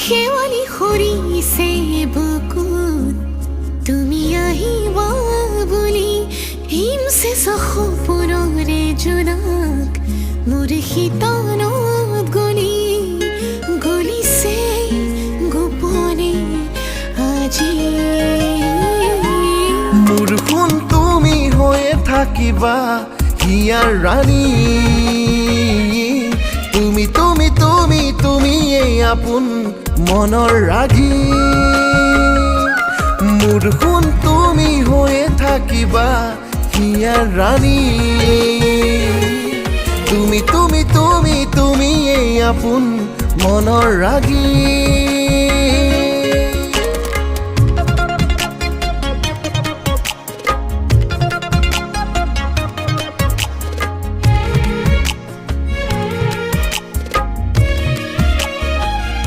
শেৱালি সৰিছে বুকুত তুমি আহিবা বুলি হিমছে সপোনৰে জোনাক মোৰ শীতলত গলিছে গোপনে আজি মোৰ সোণ তুমি হৈয়ে থাকিবা হিয়াৰ ৰাণী তুমি তুমি তুমি তুমি এই আপোন মনৰ ৰাগী মোৰ সোণ তুমি হৈয়ে থাকিবা হিয়াৰ ৰাণী তুমি তুমি তুমি তুমি এই আপোন মনৰ ৰাগী